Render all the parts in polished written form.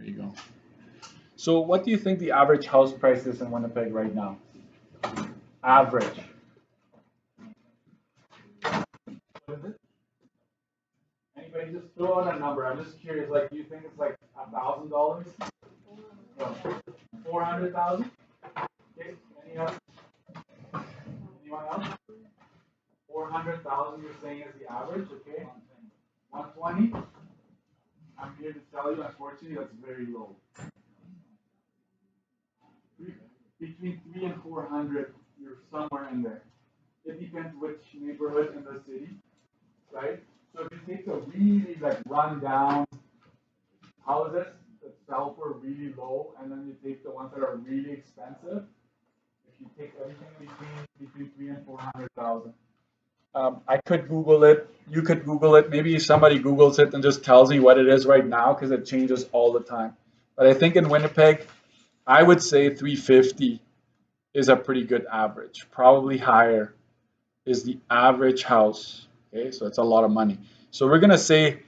you go. So what do you think the average house price is in Winnipeg right now? Average. What is it? Anybody just throw out a number. I'm just curious, like, do you think it's like $1,000? No. 400,000? Okay, anyone else? 400,000 you're saying is the average, okay? 120? I'm here to tell you, unfortunately, that's very low. Between 3 and 400, you're somewhere in there. It depends which neighborhood in the city, right? So if you take the really like run-down houses that sell for really low, and then you take the ones that are really expensive, if you take everything between 3 and 400,000. I could Google it. You could Google it. Maybe somebody Googles it and just tells me what it is right now because it changes all the time. But I think in Winnipeg, I would say 350 is a pretty good average. Probably higher is the average house. Okay, so it's a lot of money. So we're gonna say,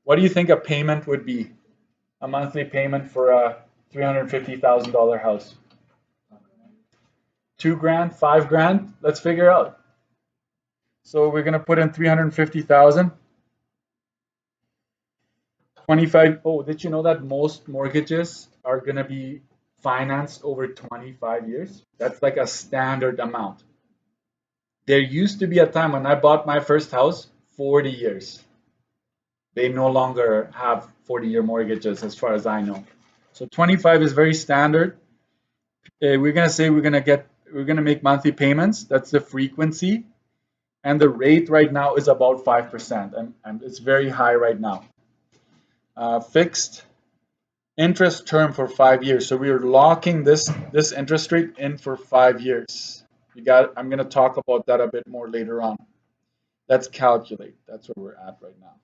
what do you think a payment would be? A monthly payment for a $350,000 house? $2,000, $5,000? Let's figure out. So we're gonna put in 350,000. 25. Oh, did you know that most mortgages are gonna be financed over 25 years? That's like a standard amount. There used to be a time when I bought my first house, 40 years. They no longer have 40-year mortgages as far as I know. So 25 is very standard. We're gonna say we're gonna make monthly payments. That's the frequency. And the rate right now is about 5%, and it's very high right now. Fixed interest term for 5 years. So we are locking this interest rate in for 5 years. I'm going to talk about that a bit more later on. Let's calculate. That's where we're at right now.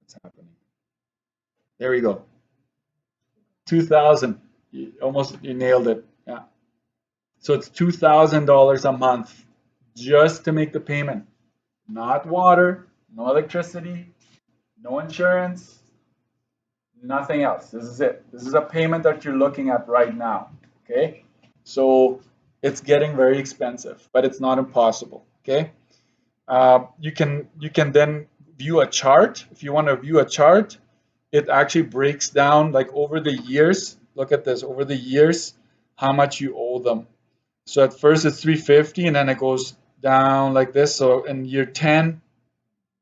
What's happening? There we go. 2,000. You nailed it. Yeah. So it's $2,000 a month just to make the payment. Not water, no electricity, no insurance, nothing else. This is it. This is a payment that you're looking at right now. Okay. So it's getting very expensive, but it's not impossible. Okay. You can then view a chart. If you want to view a chart, it actually breaks down like over the years. Look at this, over the years, how much you owe them. So at first it's 350 and then it goes down like this. So in year 10,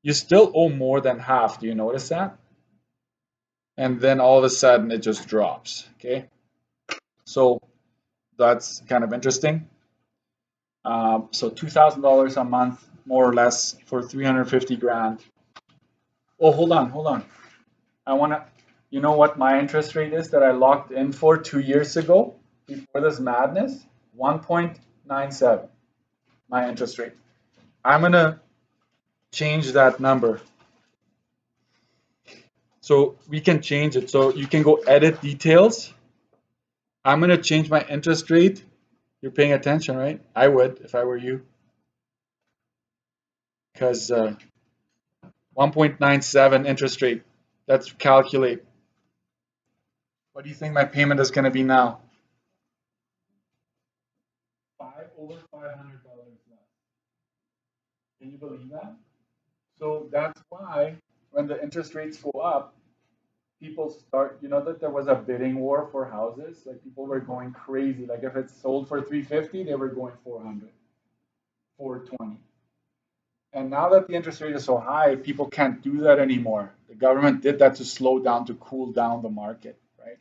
you still owe more than half. Do you notice that? And then all of a sudden it just drops. Okay. So that's kind of interesting. So $2,000 a month, more or less, for 350 grand. Oh, hold on. I want to, you know what my interest rate is that I locked in for 2 years ago before this madness? 1.97, my interest rate. I'm going to change that number. So we can change it. So you can go edit details. I'm going to change my interest rate. You're paying attention, right? I would if I were you. Because 1.97 interest rate. Let's calculate. What do you think my payment is going to be now? Over $500 less. Can you believe that? So that's why when the interest rates go up, people start, you know that there was a bidding war for houses? Like people were going crazy. Like if it's sold for 350, they were going 400, 420. And now that the interest rate is so high, people can't do that anymore. The government did that to slow down, to cool down the market, right?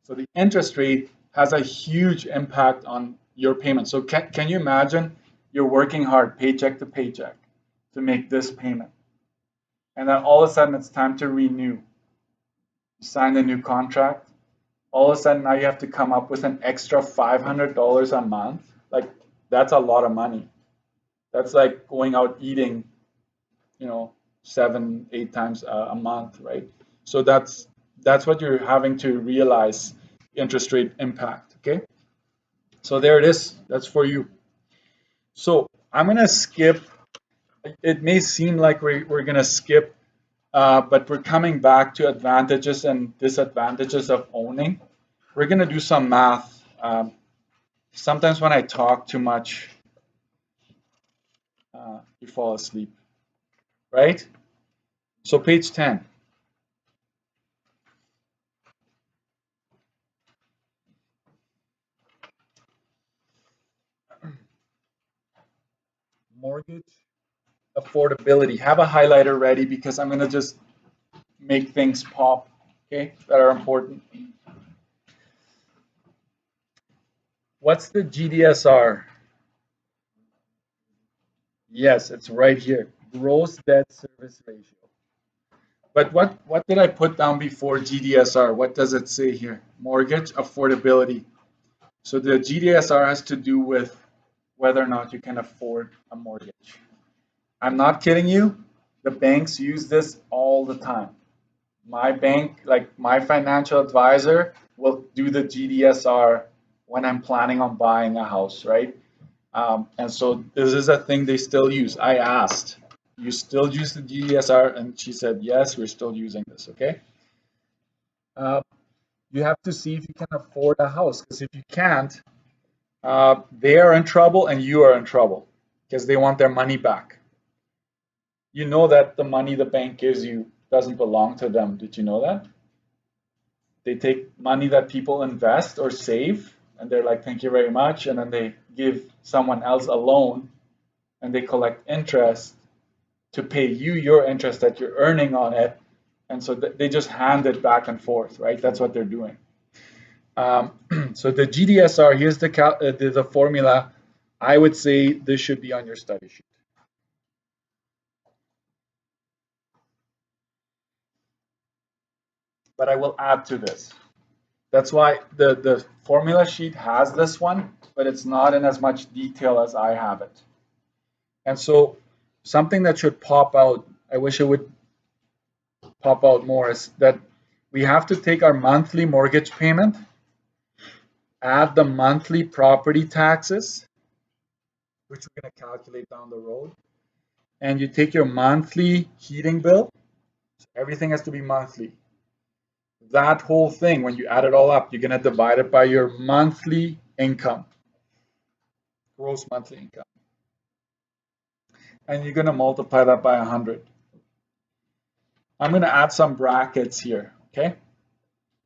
So the interest rate has a huge impact on your payment. So can you imagine you're working hard, paycheck to paycheck, to make this payment. And then all of a sudden it's time to renew. You sign a new contract. All of a sudden now you have to come up with an extra $500 a month. Like that's a lot of money. That's like going out eating, 7, 8 times a month, right? So that's what you're having to realize, interest rate impact, okay? So there it is. That's for you. So I'm gonna skip It may seem like we're going to skip, but we're coming back to advantages and disadvantages of owning. We're going to do some math. Sometimes when I talk too much, you fall asleep, right? So page 10. Mortgage affordability. Have a highlighter ready because I'm going to just make things pop, okay, that are important. What's the GDSR? Yes, it's right here. Gross debt service ratio. But what did I put down before GDSR? What does it say here? Mortgage affordability. So the GDSR has to do with whether or not you can afford a mortgage. I'm not kidding you. The banks use this all the time. My bank, like my financial advisor, will do the GDSR when I'm planning on buying a house, right? And so this is a thing they still use. I asked, you still use the GDSR? And she said, yes, we're still using this, okay? You have to see if you can afford a house, because if you can't, they are in trouble and you are in trouble because they want their money back. You know that the money the bank gives you doesn't belong to them. Did you know that? They take money that people invest or save, and they're like, thank you very much. And then they give someone else a loan and they collect interest to pay you your interest that you're earning on it. And so they just hand it back and forth, right? That's what they're doing. So the GDSR, here's the formula. I would say this should be on your study sheet. But I will add to this. That's why the formula sheet has this one, but it's not in as much detail as I have it. And so something that should pop out, I wish it would pop out more, is that we have to take our monthly mortgage payment, add the monthly property taxes, which we're going to calculate down the road, and you take your monthly heating bill. So everything has to be monthly. That whole thing, when you add it all up, you're going to divide it by your monthly income, gross monthly income. And you're going to multiply that by 100. I'm going to add some brackets here, okay?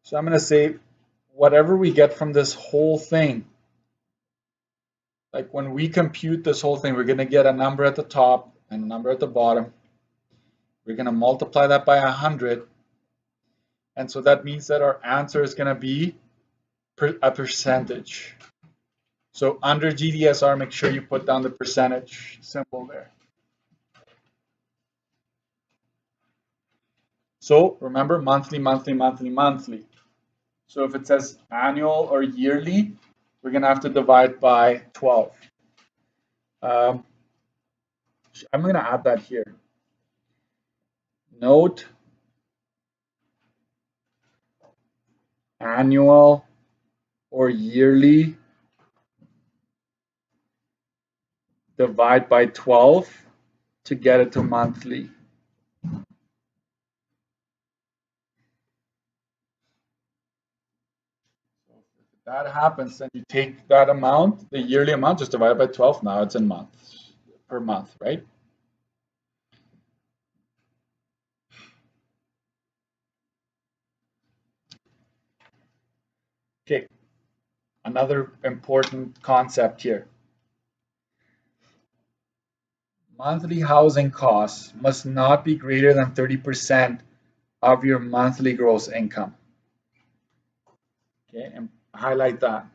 So I'm going to say whatever we get from this whole thing, like when we compute this whole thing, we're going to get a number at the top and a number at the bottom. We're going to multiply that by 100. And so that means that our answer is going to be a percentage. So under GDSR, make sure you put down the percentage symbol there. So remember, monthly, monthly, monthly, monthly. So if it says annual or yearly, we're going to have to divide by 12. I'm going to add that here. Note annual or yearly, divide by 12 to get it to monthly. If that happens, then you take that amount, the yearly amount, just divide it by 12. Now it's in months, per month, right? Okay, another important concept here. Monthly housing costs must not be greater than 30% of your monthly gross income. Okay, and highlight that.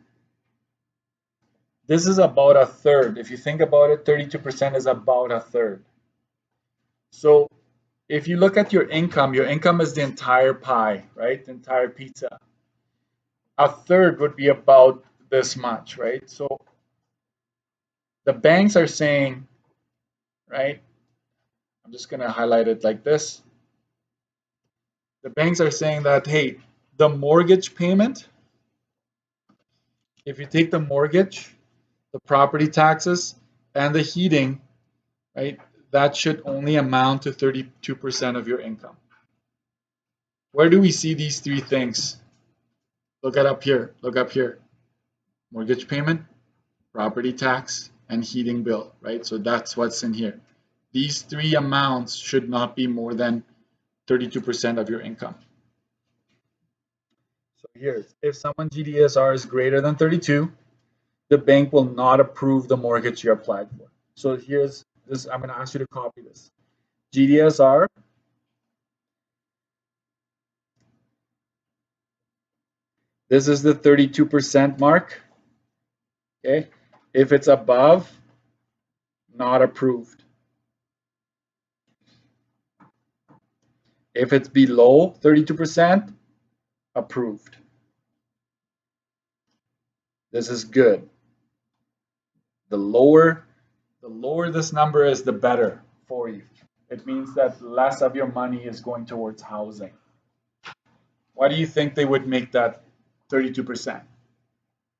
This is about a third. If you think about it, 32% is about a third. So if you look at your income is the entire pie, right? The entire pizza. A third would be about this much, right? So the banks are saying, right? I'm just going to highlight it like this. The banks are saying that, hey, the mortgage payment, if you take the mortgage, the property taxes, and the heating, right? that should only amount to 32% of your income. Where do we see these three things? Look at up here. Look up here. Mortgage payment, property tax, and heating bill, right? So that's what's in here. These three amounts should not be more than 32% of your income. So here's, if someone's GDSR is greater than 32, the bank will not approve the mortgage you applied for. So here's this, I'm going to ask you to copy this. GDSR, this is the 32% mark. Okay, if it's above, not approved. If it's below 32%, approved. This is good. The lower this number is, the better for you. It means that less of your money is going towards housing. Why do you think they would make that 32%?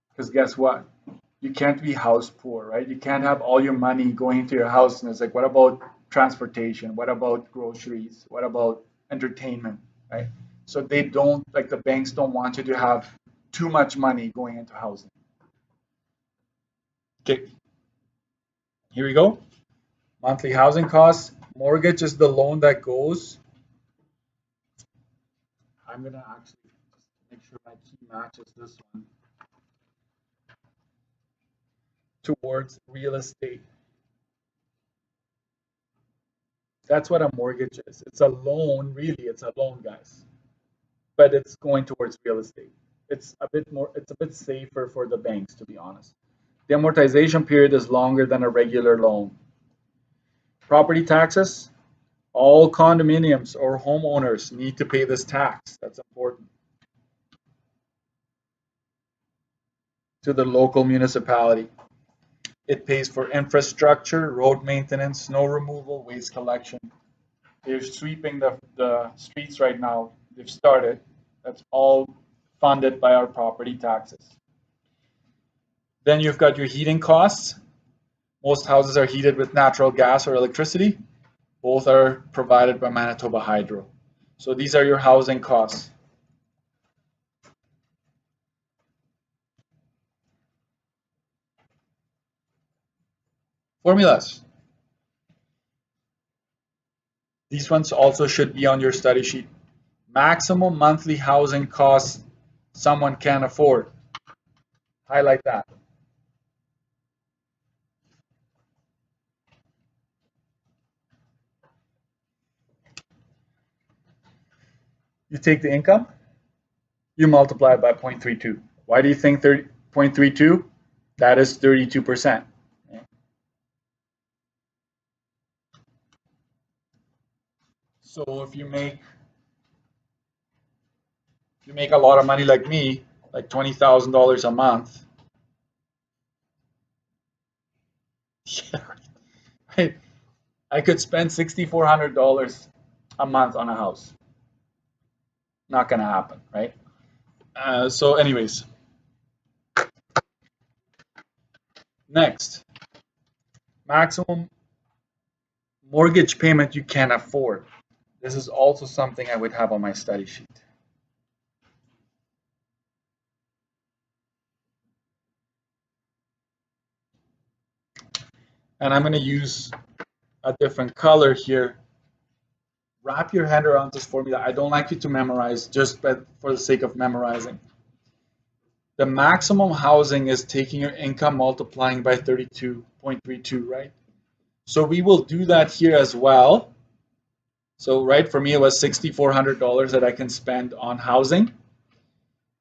Because guess what? You can't be house poor, right? You can't have all your money going into your house, and it's like, what about transportation? What about groceries? What about entertainment, right? So they don't, like the banks don't want you to have too much money going into housing. Okay, here we go. Monthly housing costs. Mortgage is the loan that goes. I'm gonna actually just make sure my key matches this one. Towards real estate. That's what a mortgage is. It's a loan, really, it's a loan, guys. But it's going towards real estate. It's a bit safer for the banks, to be honest. The amortization period is longer than a regular loan. Property taxes, all condominiums or homeowners need to pay this tax. That's important. To the local municipality. It pays for infrastructure, road maintenance, snow removal, waste collection. They're sweeping the streets right now. They've started. That's all funded by our property taxes. Then you've got your heating costs. Most houses are heated with natural gas or electricity. Both are provided by Manitoba Hydro. So these are your housing costs. Formulas. These ones also should be on your study sheet. Maximum monthly housing costs someone can afford. Highlight that. You take the income, you multiply it by 0.32. Why do you think 0.32? That is 32%. So if you make a lot of money like me, like $20,000 a month, I could spend $6,400 a month on a house. Not gonna happen, right? So anyways, next, maximum mortgage payment you can afford. This is also something I would have on my study sheet. And I'm going to use a different color here. Wrap your head around this formula. I don't like you to memorize just for the sake of memorizing. The maximum housing is taking your income multiplying by 32.32, right? So we will do that here as well. So right, for me it was $6,400 that I can spend on housing.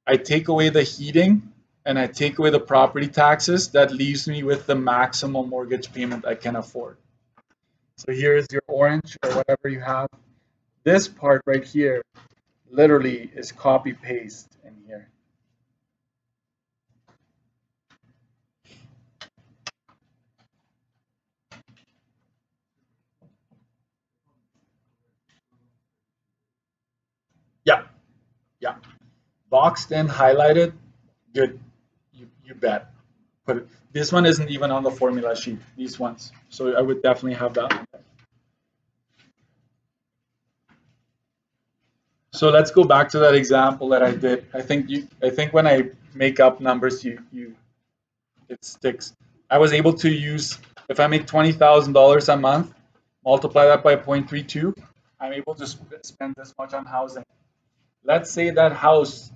I take away the heating and I take away the property taxes. That leaves me with the maximum mortgage payment I can afford. So here is your orange or whatever you have. This part right here literally is copy paste in here. Yeah, yeah. Boxed in, highlighted, good. You bet. Put it. This one isn't even on the formula sheet, these ones. So I would definitely have that. So let's go back to that example that I did. I think when I make up numbers, it sticks. I was able to use, if I make $20,000 a month, multiply that by 0.32, I'm able to spend this much on housing. Let's say that house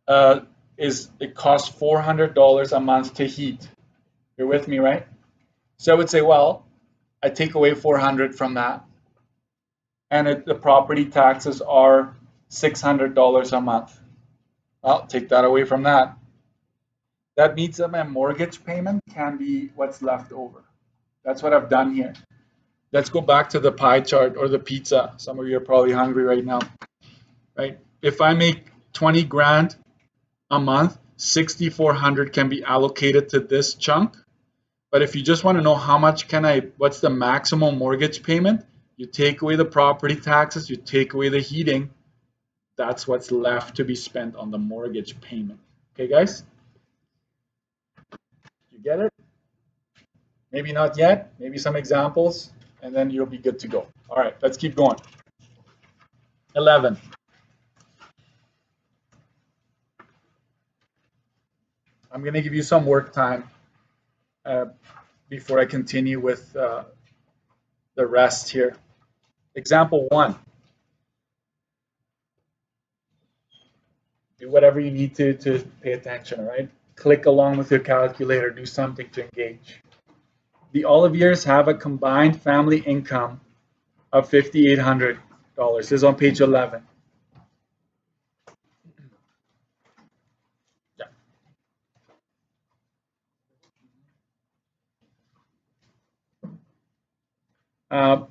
it costs $400 a month to heat. You're with me, right? So I would say, well, I take away 400 from that, and the property taxes are $600 a month. I'll take that away from that. That means that my mortgage payment can be what's left over. That's what I've done here. Let's go back to the pie chart or the pizza. Some of you are probably hungry right now, right? If I make 20 grand a month, 6,400 can be allocated to this chunk. But if you just want to know how much what's the maximum mortgage payment, you take away the property taxes, you take away the heating, that's what's left to be spent on the mortgage payment. Okay, guys? You get it? Maybe not yet, maybe some examples, and then you'll be good to go. All right, let's keep going. 11. I'm going to give you some work time before I continue with the rest here. Example 1. Do whatever you need to pay attention, right? Click along with your calculator, do something to engage. The Oliviers have a combined family income of $5,800. This is on page 11. Yeah.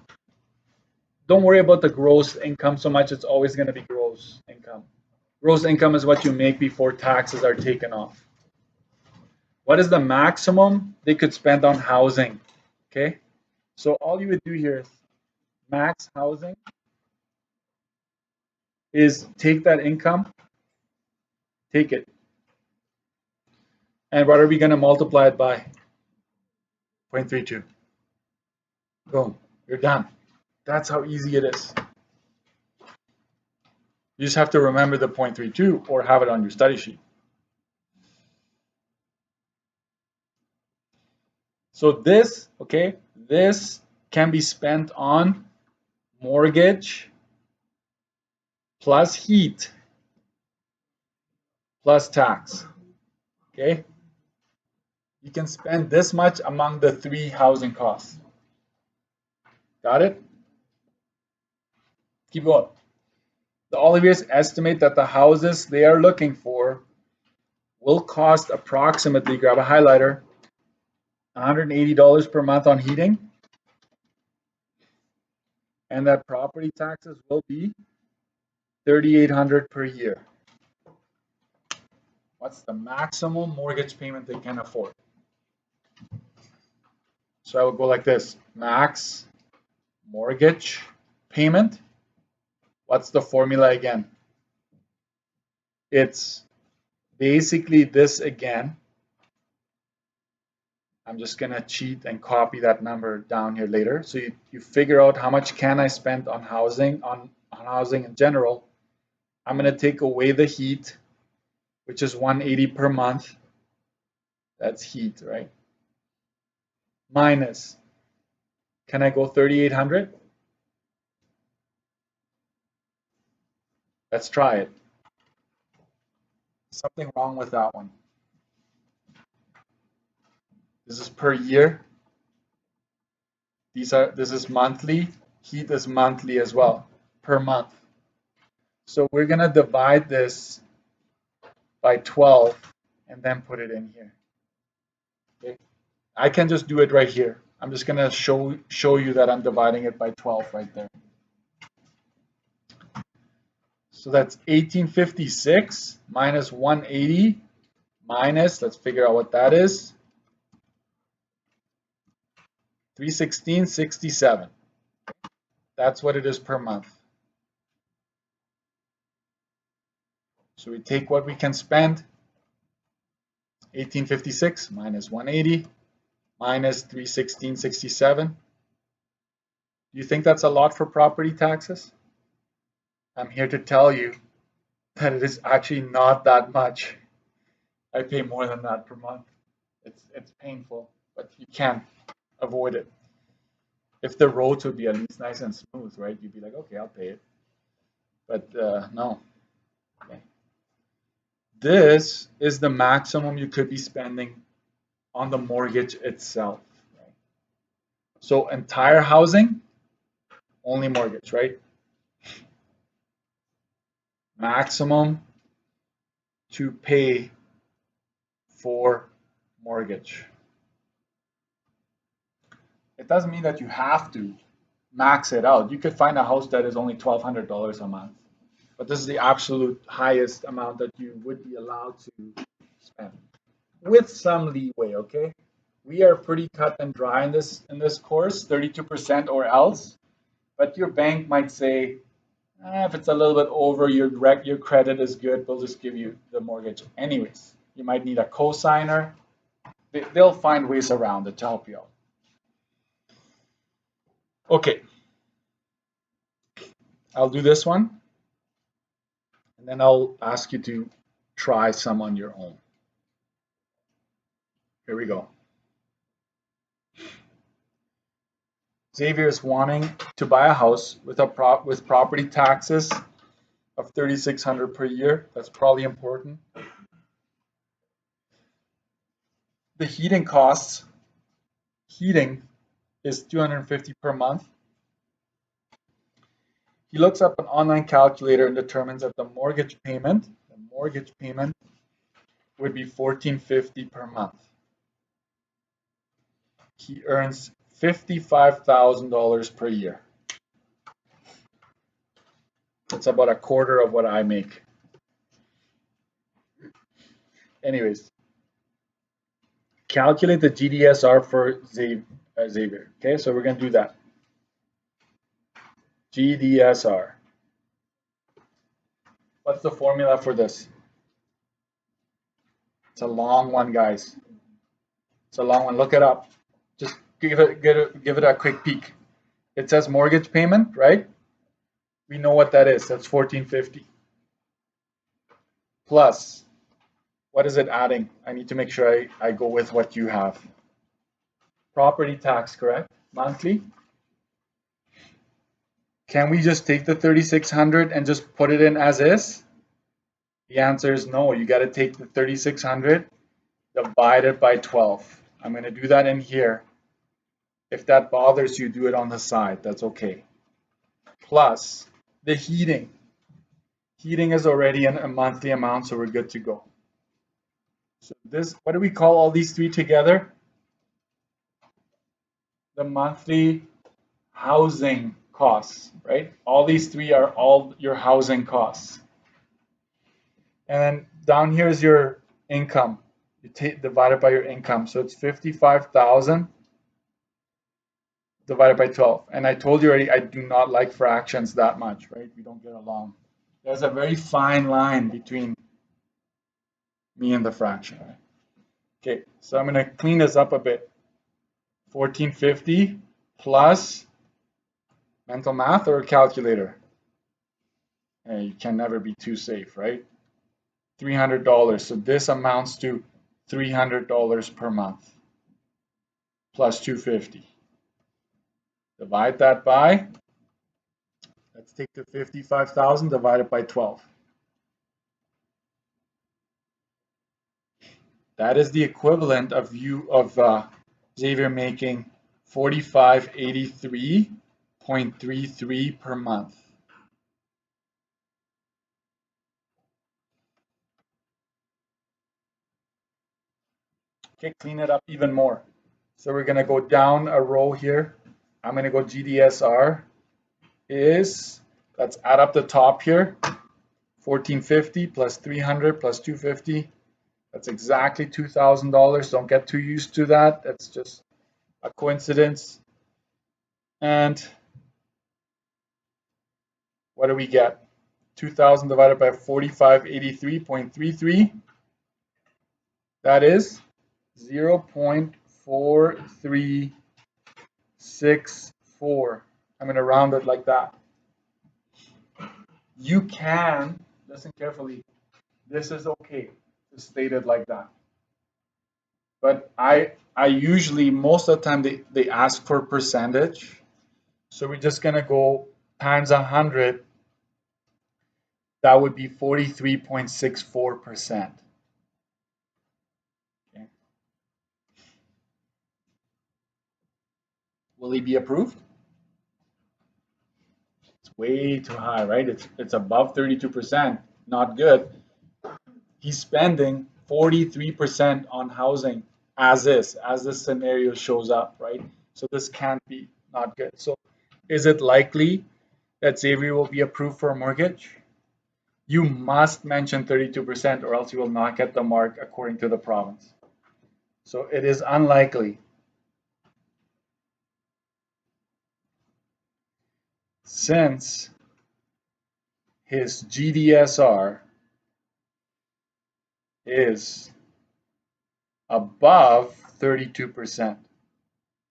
Don't worry about the gross income so much. It's always going to be gross income. Gross income is what you make before taxes are taken off. What is the maximum they could spend on housing? Okay, so all you would do here is max housing is take that income, take it. And what are we going to multiply it by? 0.32. Boom, you're done. That's how easy it is. You just have to remember the 0.32 or have it on your study sheet. So this, okay, this can be spent on mortgage plus heat plus tax. Okay, you can spend this much among the 3 housing costs. Got it? Keep going. The Oliviers estimate that the houses they are looking for will cost approximately, grab a highlighter, $180 per month on heating, and that property taxes will be $3,800 per year. What's the maximum mortgage payment they can afford? So I will go like this: max mortgage payment. What's the formula again? It's basically this again. I'm just going to cheat and copy that number down here later. So you figure out how much can I spend on housing, on housing in general. I'm going to take away the heat, which is $180 per month. That's heat, right? Minus, can I go 3,800? Let's try it. Something wrong with that one. This is per year. This is monthly. Heat is monthly as well, per month. So we're going to divide this by 12 and then put it in here. Okay. I can just do it right here. I'm just going to show you that I'm dividing it by 12 right there. So that's 1856 minus 180 minus, let's figure out what that is, 316.67. That's what it is per month. So we take what we can spend, 1856 minus 180 minus 316.67. Do you think that's a lot for property taxes? I'm here to tell you that it is actually not that much. I pay more than that per month. It's painful, but you can't avoid it. If the roads would be at least nice and smooth, right? You'd be like, okay, I'll pay it. But no. Okay. This is the maximum you could be spending on the mortgage itself. Right? So entire housing, only mortgage, right? Maximum to pay for mortgage. It doesn't mean that you have to max it out. You could find a house that is only $1,200 a month, but this is the absolute highest amount that you would be allowed to spend, with some leeway. Okay, we are pretty cut and dry in this course, 32% or else. But your bank might say, if it's a little bit over, your credit is good, we'll just give you the mortgage anyways. You might need a cosigner. They'll find ways around it to help you out. Okay, I'll do this one, and then I'll ask you to try some on your own. Here we go. Xavier is wanting to buy a house with property taxes of $3,600 per year. That's probably important. The heating costs, heating is $250 per month. He looks up an online calculator and determines that the mortgage payment would be $1,450 per month. He earns $55,000 per year. That's about a quarter of what I make. Anyways, calculate the Gdsr for Xavier. Okay, so we're going to do that. Gdsr. What's the formula for this? It's a long one, guys. It's a long one. Look it up. Just give it a quick peek. It says mortgage payment, right? We know what that is. That's $1,450. Plus, what is it adding? I need to make sure I go with what you have. Property tax, correct? Monthly. Can we just take the $3,600 and just put it in as is? The answer is no. You got to take the $3,600, divide it by 12. I'm going to do that in here. If that bothers you, do it on the side. That's okay. Plus the heating. Heating is already a monthly amount, so we're good to go. So this, what do we call all these three together? The monthly housing costs, right? All these three are all your housing costs. And then down here is your income. You divide it by your income. So it's 55,000 divided by 12. And I told you already, I do not like fractions that much, right? We don't get along. There's a very fine line between me and the fraction. Right? Okay, so I'm going to clean this up a bit. 1450 plus mental math or a calculator. Hey, you can never be too safe, right? $300. So this amounts to $300 per month plus 250. Divide that by, let's take the 55,000 divided by 12. That is the equivalent of Xavier making $4583.33 per month. Okay, clean it up even more. So we're going to go down a row here. I'm going to go Gdsr is, let's add up the top here, 1450 plus 300 plus 250. That's exactly $2,000. Don't get too used to that. That's just a coincidence. And what do we get? 2,000 divided by 4583.33. That is 0.4364. I'm going to round it like that. You can, listen carefully, this is okay to state it like that. But I usually, most of the time, they ask for percentage. So we're just going to go times 100. That would be 43.64%. Okay. Will he be approved? It's way too high, right? It's above 32%. Not good. He's spending 43% on housing as this scenario shows up, right? So this can't be not good. So is it likely that Xavier will be approved for a mortgage? You must mention 32% or else you will not get the mark according to the province. So it is unlikely. Since his GDSR is above 32%.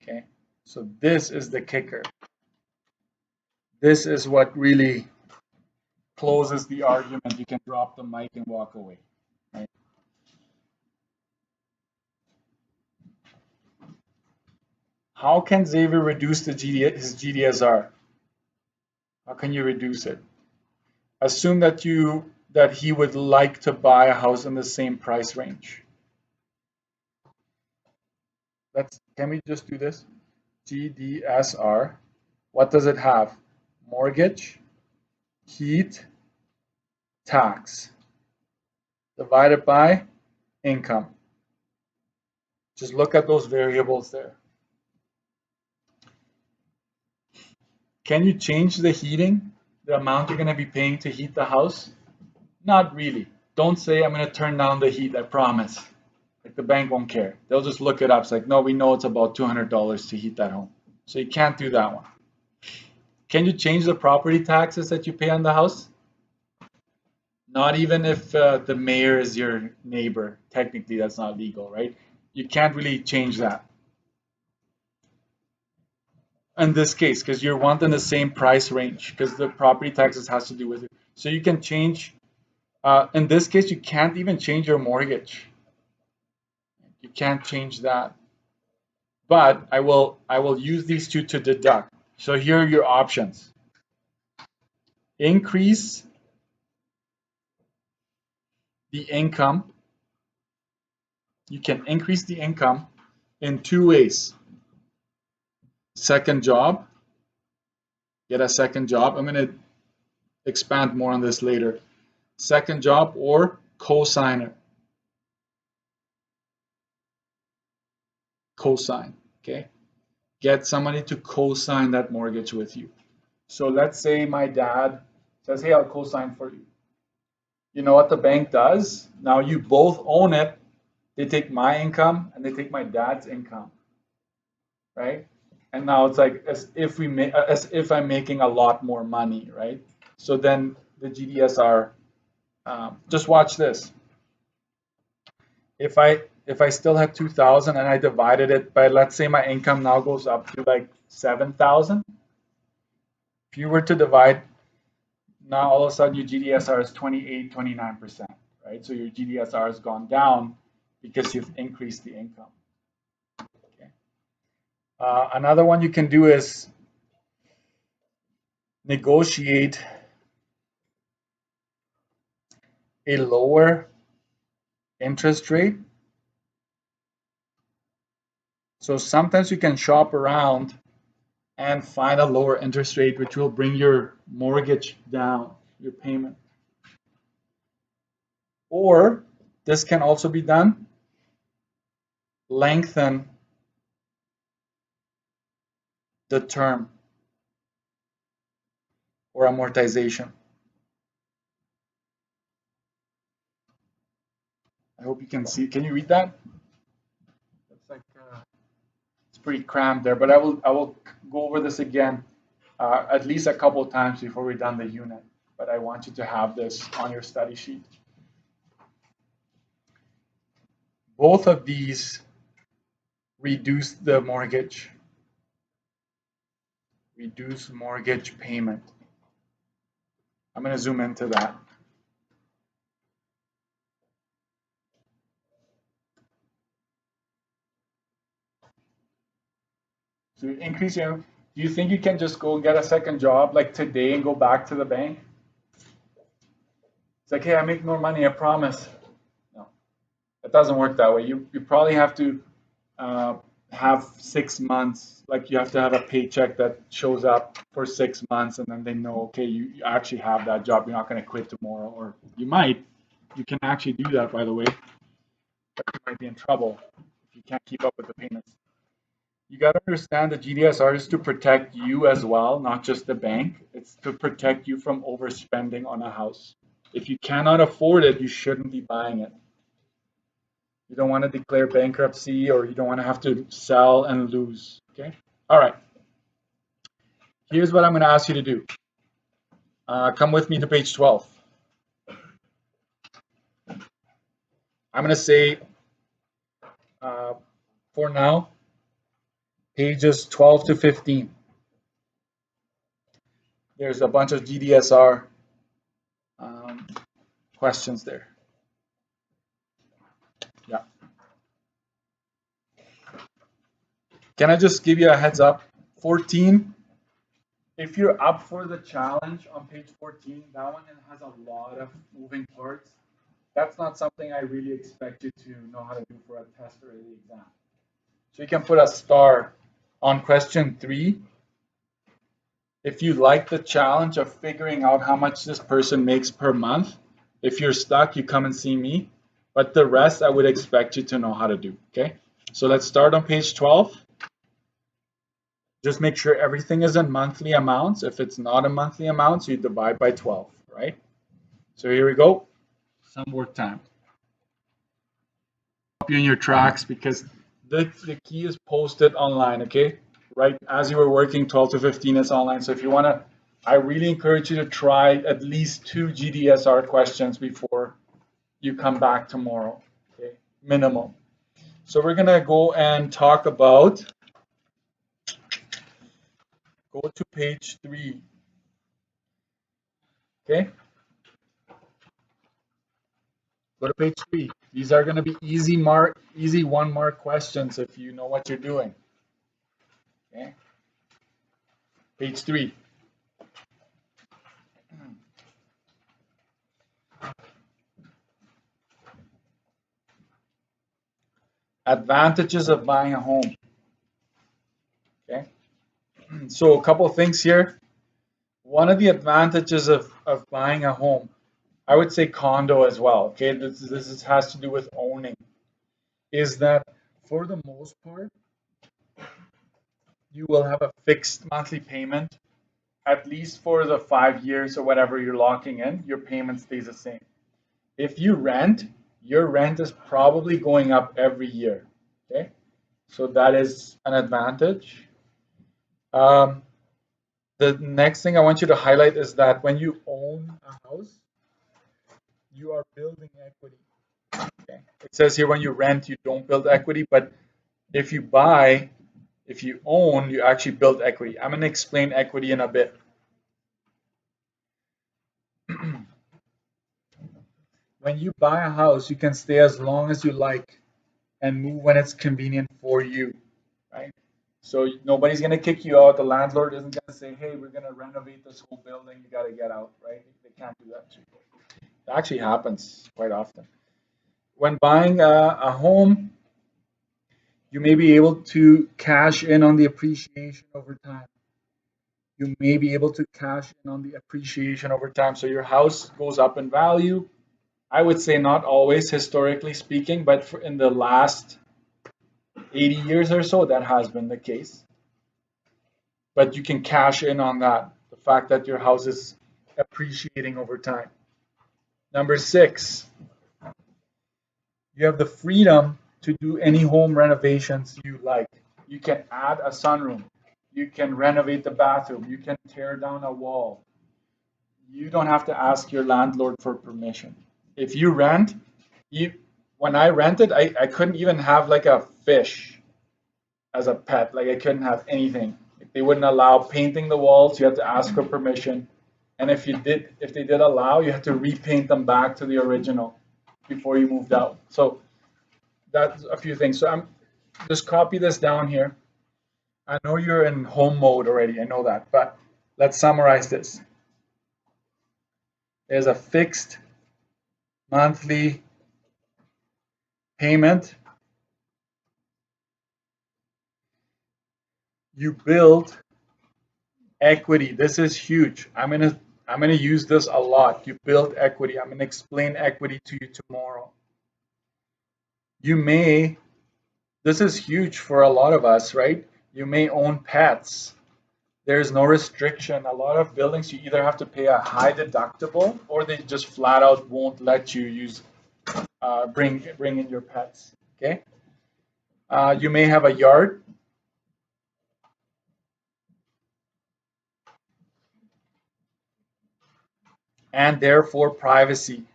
Okay, so this is the kicker. This is what really closes the argument. You can drop the mic and walk away. Right? How can Xavier reduce his GDSR? How can you reduce it? Assume that he would like to buy a house in the same price range. Can we just do this? GDSR. What does it have? Mortgage, heat, tax, divided by income. Just look at those variables there. Can you change the heating, the amount you're going to be paying to heat the house? Not really. Don't say I'm going to turn down the heat, I promise. Like the bank won't care. They'll just look it up. It's like, no, we know it's about $200 to heat that home. So you can't do that one. Can you change the property taxes that you pay on the house? Not even if the mayor is your neighbor. Technically, that's not legal, right? You can't really change that. In this case, because you're wanting the same price range, because the property taxes has to do with it. So you can change. In this case, you can't even change your mortgage. You can't change that. But I will use these two to deduct. So here are your options. Increase the income. You can increase the income in two ways. Second job. Get a second job. I'm going to expand more on this later. Second job or cosigner. Cosign. Okay. Get somebody to co-sign that mortgage with you. So let's say my dad says, hey, I'll co-sign for you. You know what the bank does? Now you both own it. They take my income and they take my dad's income, right? And now it's like as if I'm making a lot more money, right? So then the GDSR, just watch this. If I still had 2,000 and I divided it by, let's say my income now goes up to like 7,000. If you were to divide, now all of a sudden your GDSR is 28, 29%, right? So your GDSR has gone down because you've increased the income. Okay. Another one you can do is negotiate a lower interest rate. So sometimes you can shop around and find a lower interest rate, which will bring your mortgage down, your payment. Or this can also be done, lengthen the term or amortization. I hope you can see. Can you read that? It's like it's pretty cramped there, but I will go over this again at least a couple of times before we're done the unit. But I want you to have this on your study sheet. Both of these reduce the mortgage, reduce mortgage payment. I'm going to zoom into that. So you increase your, do you think you can just go get a second job like today and go back to the bank? It's like, hey, I make more money, I promise. No, it doesn't work that way. You probably have to have 6 months, like you have to have a paycheck that shows up for 6 months, and then they know, okay, you actually have that job. You're not going to quit tomorrow, or you might. You can actually do that, by the way, but you might be in trouble if you can't keep up with the payments. You got to understand the GDSR is to protect you as well, not just the bank. It's to protect you from overspending on a house. If you cannot afford it, you shouldn't be buying it. You don't want to declare bankruptcy, or you don't want to have to sell and lose. Okay. All right. Here's what I'm going to ask you to do. Come with me to page 12. I'm going to say, for now, pages 12 to 15. There's a bunch of GDSR questions there. Yeah. Can I just give you a heads up? 14, if you're up for the challenge on page 14, that one has a lot of moving parts. That's not something I really expect you to know how to do for a test or the exam. So you can put a star on question 3. If you like the challenge of figuring out how much this person makes per month, if you're stuck, you come and see me. But the rest, I would expect you to know how to do, okay? So let's start on page 12. Just make sure everything is in monthly amounts. If it's not in monthly amounts, you divide by 12, right? So here we go. Some work time. Help you in your tracks, because the key is posted online, okay? Right as you were working, 12 to 15 is online. So if you want to, I really encourage you to try at least 2 GDSR questions before you come back tomorrow, okay? Minimum. So we're going to go and talk about, go to page 3, okay? Go to page 3. These are going to be easy 1-mark questions if you know what you're doing. Okay. Page 3. Advantages of buying a home. Okay. So a couple of things here. One of the advantages of buying a home, I would say condo as well. Okay, this has to do with owning. Is that for the most part, you will have a fixed monthly payment, at least for the 5 years or whatever you're locking in. Your payment stays the same. If you rent, your rent is probably going up every year. Okay, so that is an advantage. The next thing I want you to highlight is that when you own a house, you are building equity. Okay. It says here when you rent, you don't build equity, but if you buy, if you own, you actually build equity. I'm going to explain equity in a bit. When you buy a house, you can stay as long as you like and move when it's convenient for you, right? So nobody's going to kick you out. The landlord isn't going to say, hey, we're going to renovate this whole building. You got to get out, right? They can't do that to you. It actually happens quite often. When buying a home, you may be able to cash in on the appreciation over time. You may be able to cash in on the appreciation over time. So your house goes up in value. I would say not always, historically speaking, but in the last 80 years or so, that has been the case. But you can cash in on that, the fact that your house is appreciating over time. Number 6, you have the freedom to do any home renovations you like. You can add a sunroom. You can renovate the bathroom. You can tear down a wall. You don't have to ask your landlord for permission. If you rent, when I rented, I couldn't even have like a fish as a pet. Like I couldn't have anything. They wouldn't allow painting the walls. You had to ask for permission. And if they did allow, you have to repaint them back to the original before you moved out. So that's a few things. So I'm just copy this down here. I know you're in home mode already, I know that, but let's summarize this. There's a fixed monthly payment. You build equity. This is huge. I'm gonna use this a lot. You build equity. I'm gonna explain equity to you tomorrow. You may, this is huge for a lot of us, right? You may own pets. There's no restriction. A lot of buildings, you either have to pay a high deductible or they just flat out won't let you use bring in your pets. Okay. You may have a yard. And therefore privacy.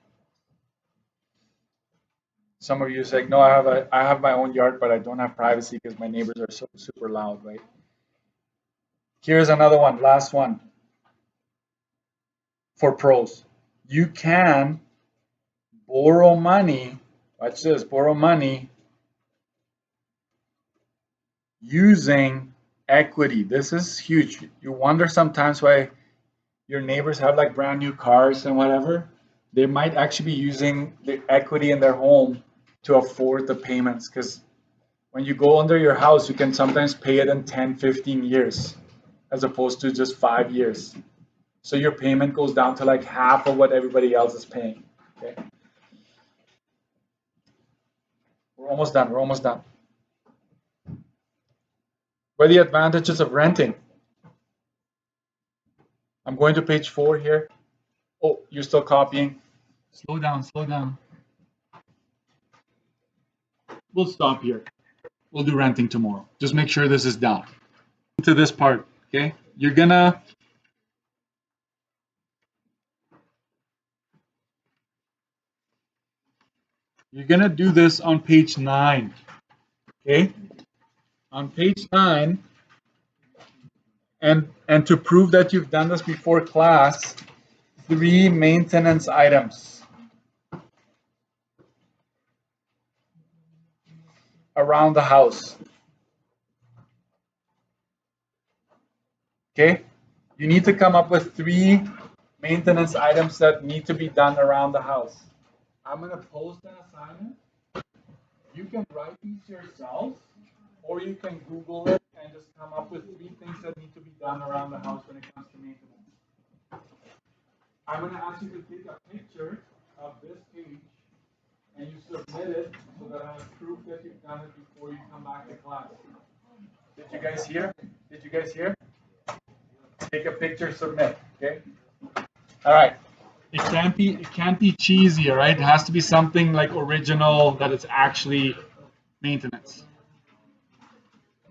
Some of you say, no, I have my own yard, but I don't have privacy because my neighbors are so super loud, right? Here's another one, last one. For pros, you can borrow money. Watch this, borrow money using equity. This is huge. You wonder sometimes why your neighbors have like brand new cars and whatever. They might actually be using the equity in their home to afford the payments, because when you go under your house, you can sometimes pay it in 10, 15 years as opposed to just 5 years. So your payment goes down to like half of what everybody else is paying. Okay. We're almost done. We're almost done. What are the advantages of renting? I'm going to page 4 here. Oh, you're still copying. Slow down, slow down. We'll stop here. We'll do renting tomorrow. Just make sure this is done. To this part, okay? You're gonna do this on page 9. Okay? On page 9, and to prove that you've done this before class, 3 maintenance items around the house. Okay? You need to come up with 3 maintenance items that need to be done around the house. I'm going to post an assignment. You can write these yourself, or you can Google it and just come up with 3 things that need to be done around the house when it comes to maintenance. I'm going to ask you to take a picture of this page and you submit it so that I have proof that you've done it before you come back to class. Did you guys hear? Did you guys hear? Take a picture, submit. Okay. All right. It can't be cheesy, all right? It has to be something like original that it's actually maintenance.